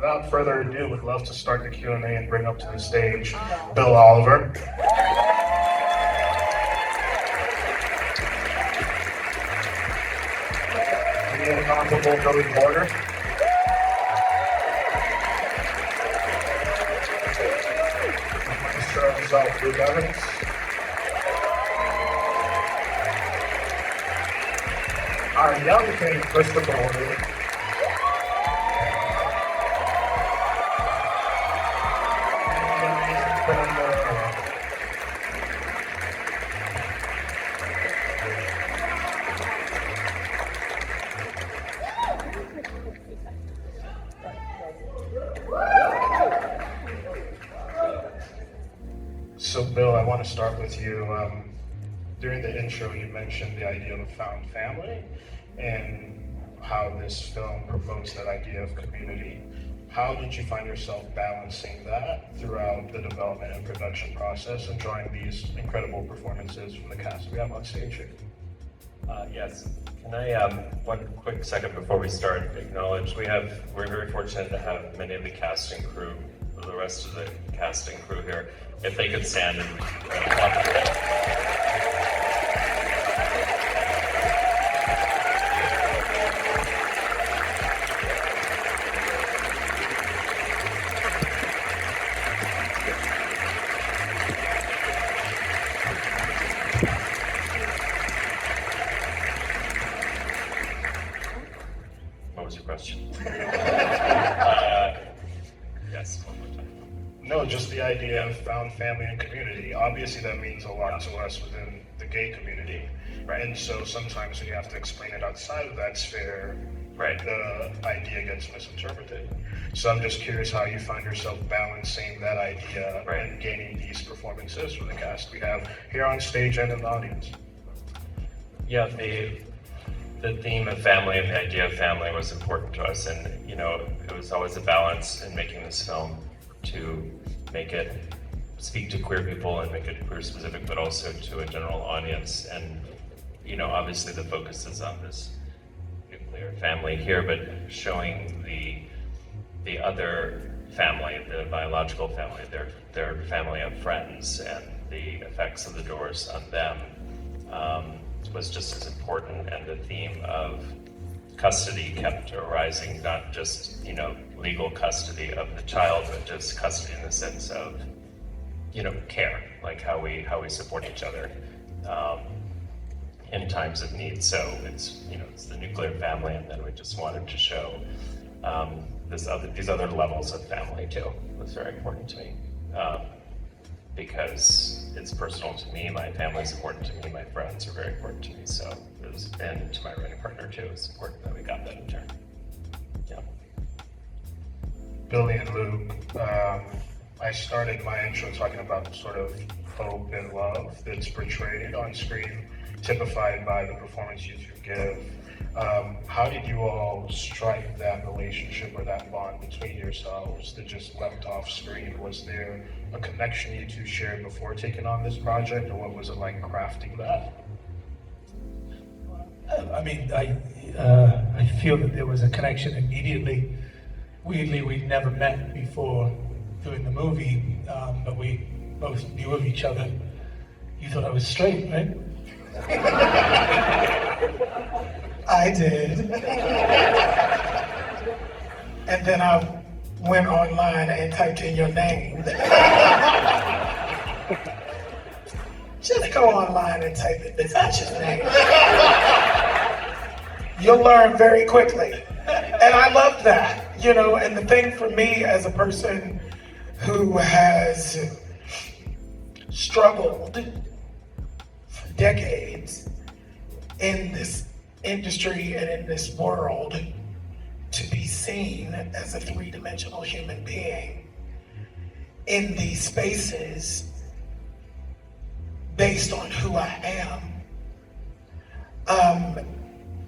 without further ado, we'd love to start the Q&A and bring up to the stage Bill Oliver. The incomparable Billy Porter. Maestro himself, Luke Evans. Our young king, Christopher Wood. So Bill, I want to start with you. During the intro, you mentioned the idea of a found family and how this film provokes that idea of community. How did you find yourself balancing that throughout the development and production process and drawing these incredible performances from the cast we have on stage here? Yes. Can I, one quick second before we start, acknowledge we're very fortunate to have many of the cast and crew, the rest of the cast and crew here, if they could stand and What was your question? Yes, one more time. No, just the idea of found family and community. Obviously that means a lot to us within the gay community. Right. And so sometimes when you have to explain it outside of that sphere, Right. the idea gets misinterpreted. So I'm just curious how you find yourself balancing that idea Right. and gaining these performances from the cast we have here on stage and in the audience. Yeah, the theme of family and the idea of family was important to us, and it was always a balance in making this film to make it speak to queer people and make it queer specific, but also to a general audience. And obviously the focus is on this nuclear family here, but showing the other family, the biological family, their family of friends, and the effects of the doors on them was just as important. And the theme of custody kept arising, not just legal custody of the child, but just custody in the sense of care, like how we support each other in times of need. So it's it's the nuclear family, and then we just wanted to show these other levels of family too. It was very important to me. Because it's personal to me, my family's important to me, my friends are very important to me, so and to my writing partner too, it's important that we got that in turn. Yeah. Billy and Luke, I started my intro talking about sort of hope and love that's portrayed on screen, typified by the performance you two give. How did you all strike that relationship or that bond between yourselves that just left off screen? Was there a connection you two shared before taking on this project, or what was it like crafting that? I feel that there was a connection immediately. Weirdly, we'd never met before doing the movie, but we both knew of each other. You thought I was straight, right? I did. And then I went online and typed in your name. Just go online and type in Natasha's name. You'll learn very quickly. And I love that, and the thing for me as a person who has struggled for decades in this industry and in this world, to be seen as a three-dimensional human being in these spaces based on who I am,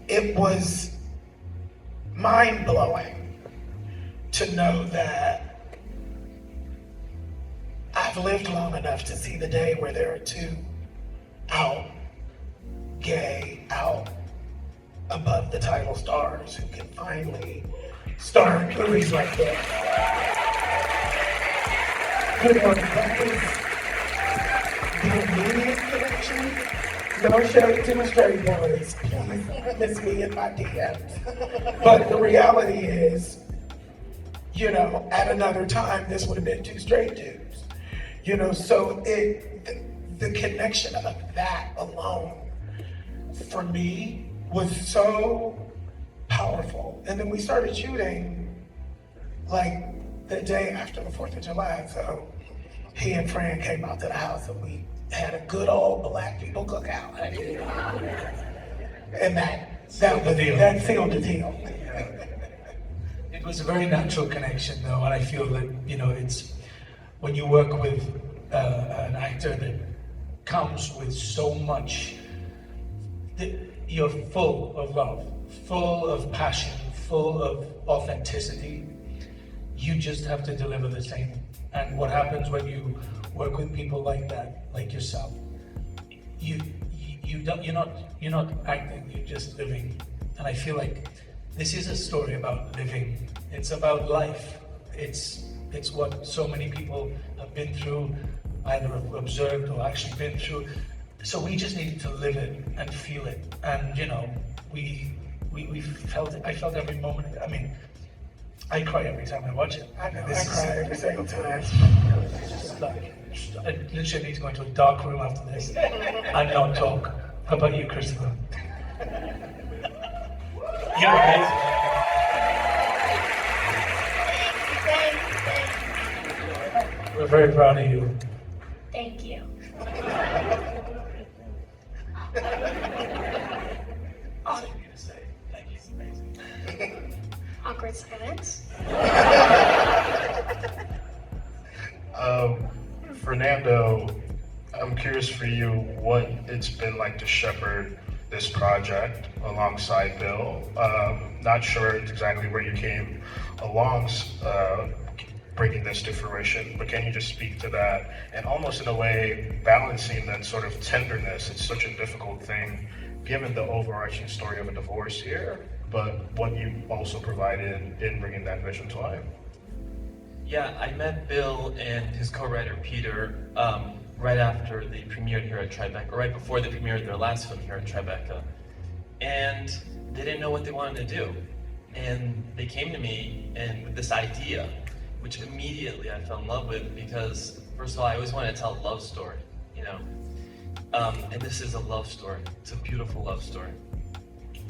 it was mind-blowing to know that I've lived long enough to see the day where there are two out gay, out above the title stars who can finally star movies like that. You know, that is the immediate connection. No shade to the straight boys. Please miss me in my DMs. But the reality is, you know, at another time, this would have been two straight dudes. You know, so the connection of that alone, for me, was so powerful. And then we started shooting like the day after the 4th of July. So he and Fran came out to the house and we had a good old black people cookout. And that sealed the deal. It was a very natural connection though, and I feel that, you know, it's when you work with an actor that comes with so much, you're full of love, full of passion, full of authenticity. You just have to deliver the same. And what happens when you work with people like that, like yourself, you're not acting, you're just living. And I feel like this is a story about living. It's about life. It's what so many people have been through, either observed or actually been through. So we just needed to live it and feel it. And you know, we felt it. I felt every moment. I mean, I cry every time I watch it. I know, I cry every single time. Just like, I literally need to go into a dark room after this and not talk. How about you, Christopher? You're amazing. We're very proud of you. Thank you. All I need to say, thank you, it's amazing. Awkward silence. Fernando, I'm curious for you what it's been like to shepherd this project alongside Bill. Not sure exactly where you came along bringing this to fruition, but can you just speak to that and almost in a way balancing that sort of tenderness? It's such a difficult thing given the overarching story of a divorce here, but what you also provided in bringing that vision to life. Yeah, I met Bill and his co-writer Peter right after they premiered here at Tribeca, right before they premiered their last film here at Tribeca. And they didn't know what they wanted to do. And they came to me and with this idea, which immediately I fell in love with because, first of all, I always wanted to tell a love story, you know? And this is a love story. It's a beautiful love story.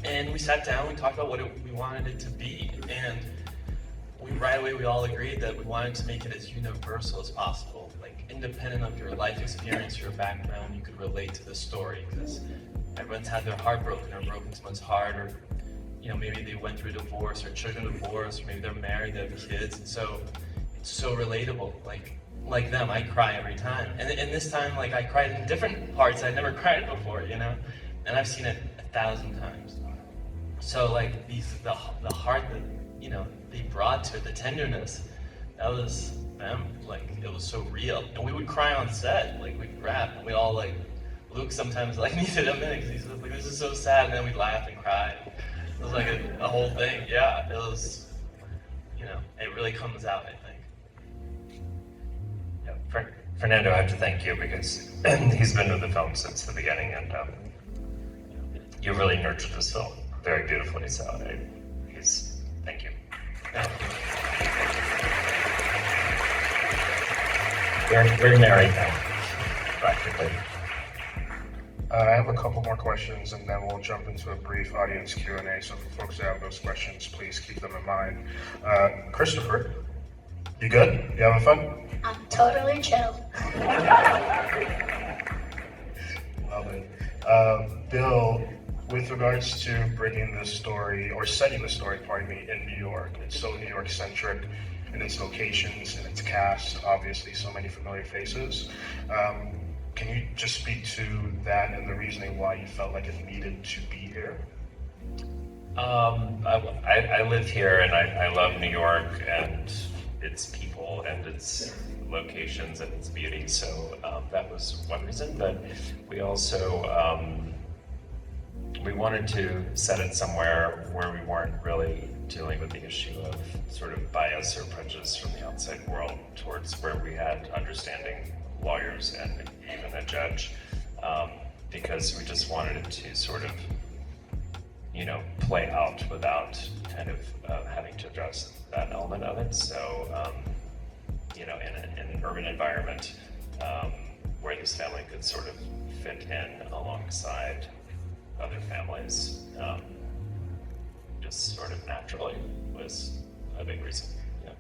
And we sat down, we talked about what we wanted it to be, and right away we all agreed that we wanted to make it as universal as possible. Like, independent of your life experience, your background, you could relate to the story, because everyone's had their heart broken or broken someone's heart, or you know, maybe they went through a divorce or children divorce, or maybe they're married, they have kids, and so it's so relatable. Like them, I cry every time. And this time, like, I cried in different parts I'd never cried before, you know? And I've seen it 1,000 times. So like the heart that, you know, they brought to it, the tenderness, that was them. Like, it was so real. And we would cry on set, like we'd rap, and we all like, Luke sometimes like needed a minute because he's like, this is so sad, and then we'd laugh and cry. It was like a whole thing, yeah. It was, you know, it really comes out, I think. Fernando, I have to thank you because he's been with the film since the beginning, and you really nurtured this film very beautifully. So thank you. We're married now, practically. I have a couple more questions and then we'll jump into a brief audience Q&A. So for folks that have those questions, please keep them in mind. Christopher, you good? You having fun? I'm totally chill. Love it. Bill, with regards to bringing this story, or setting the story, pardon me, in New York, it's so New York centric in its locations and its cast, obviously so many familiar faces. Can you just speak to that and the reasoning why you felt like it needed to be here? I live here and I love New York and its people and its locations and its beauty. So that was one reason. But we also we wanted to set it somewhere where we weren't really dealing with the issue of sort of bias or prejudice from the outside world towards where we had understanding lawyers and even a judge, because we just wanted it to sort of, play out without kind of having to address that element of it. So, in an urban environment where this family could sort of fit in alongside other families, just sort of naturally was a big reason. Yeah.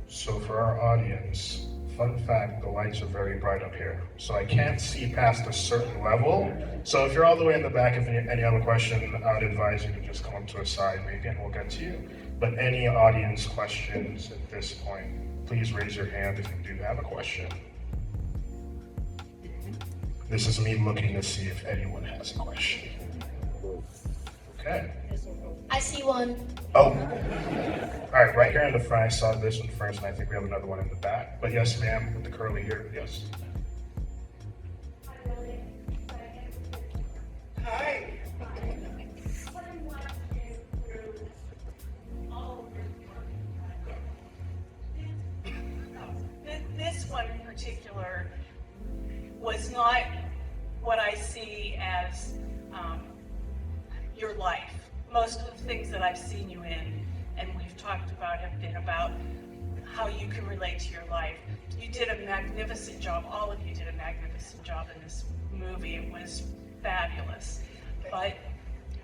So for our audience, fun fact, the lights are very bright up here. So I can't see past a certain level. So if you're all the way in the back, if any have a question, I would advise you to just come up to a side maybe and we'll get to you. But any audience questions at this point, please raise your hand if you do have a question. This is me looking to see if anyone has a question. Okay. I see one. Oh. All right, right here in the front, I saw this one first, and I think we have another one in the back. But yes, ma'am, with the curly hair, yes. Hi. This one in particular was not what I see as your life. Most of the things that I've seen you in and we've talked about have been about how you can relate to your life. You did a magnificent job. All of you did a magnificent job in this movie. It was fabulous. But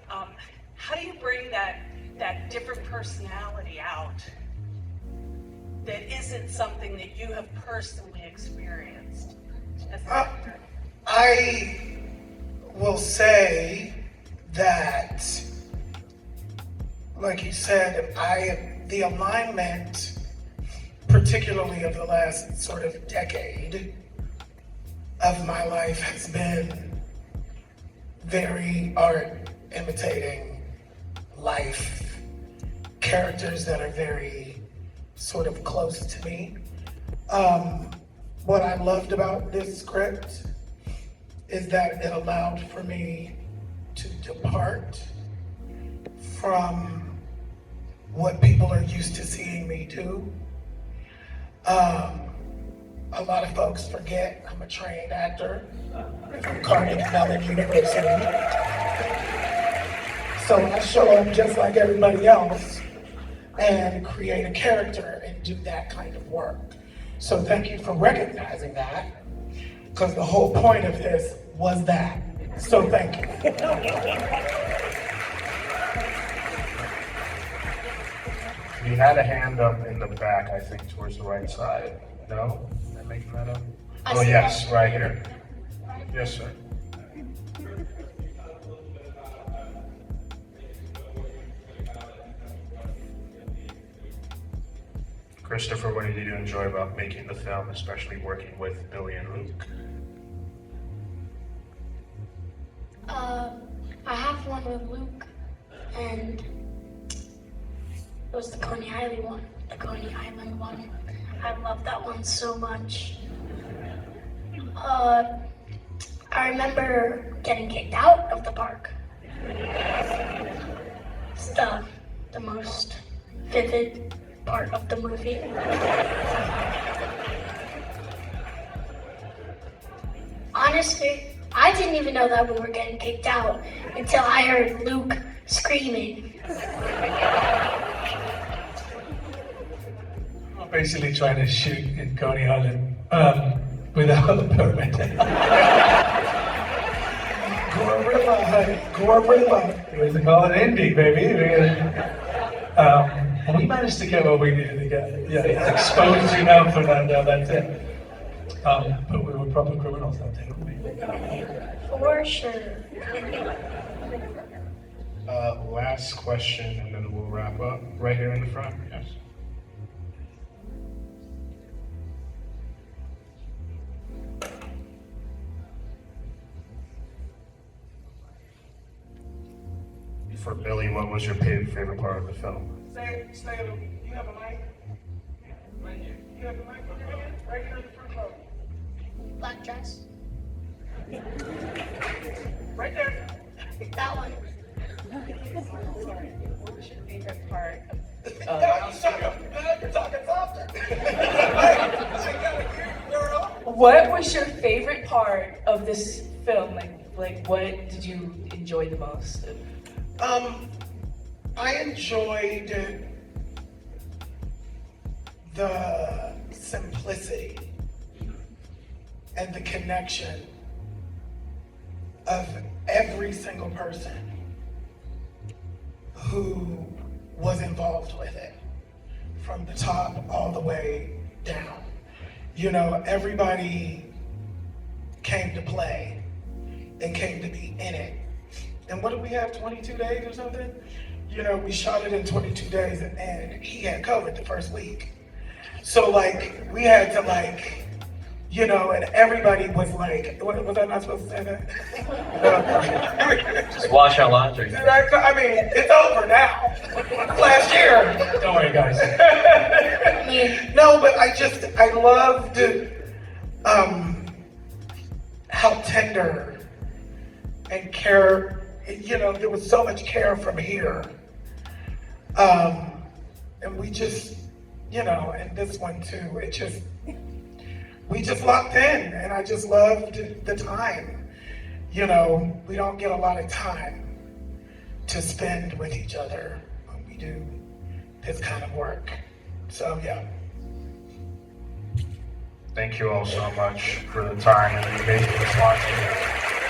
how do you bring that different personality out that isn't something that you have personally experienced as an actor? I will say that, like you said, the alignment, particularly of the last sort of decade of my life, has been very art imitating life, characters that are very sort of close to me. What I loved about this script is that it allowed for me to depart from what people are used to seeing me do. A lot of folks forget I'm a trained actor from Carnegie Mellon University. So I show up just like everybody else and create a character and do that kind of work. So thank you for recognizing that, because the whole point of this was that. So thank you. You had a hand up in the back, I think, towards the right side. No? Am I making that up? I Oh, see yes, that. right here. Yes, sir. Christopher, what did you enjoy about making the film, especially working with Billy and Luke? I have one with Luke, and it was the Coney Island one. The Coney Island one. I love that one so much. I remember getting kicked out of the park. It's the most vivid part of the movie. Honestly, I didn't even know that we were getting kicked out until I heard Luke screaming. I'm basically trying to shoot in Coney Island without a permit. Gorilla, honey, gorilla. We call it indie, baby. And we managed to get what we needed to get. Yeah, exposed enough for that. That's it. But we were proper criminals that day, weren't we? For sure. Last question, and then we'll wrap up. Right here in the front, yes. For Billy, what was your favorite part of the film? Stay, you have a mic? Right here. You have a mic on your hand? Right here in the front row. Black dress. Right there. That one. What was your favorite part? You're talking softer. What was your favorite part of this film? Like what did you enjoy the most? I enjoyed the simplicity and the connection of every single person who was involved with it, from the top all the way down. You know, everybody came to play and came to be in it. And what did we have, 22 days or something? You know, we shot it in 22 days and he had COVID the first week. So like, we had to like, you know, and everybody was like, was I not supposed to say that? Just wash our laundry. I mean, it's over now. Last year. Don't worry, guys. No, but I loved how tender and care, you know, there was so much care from here. And we just, you know, and this one too, we just locked in, and I just loved the time. You know, we don't get a lot of time to spend with each other when we do this kind of work. So yeah. Thank you all so much for the time and engagement watching.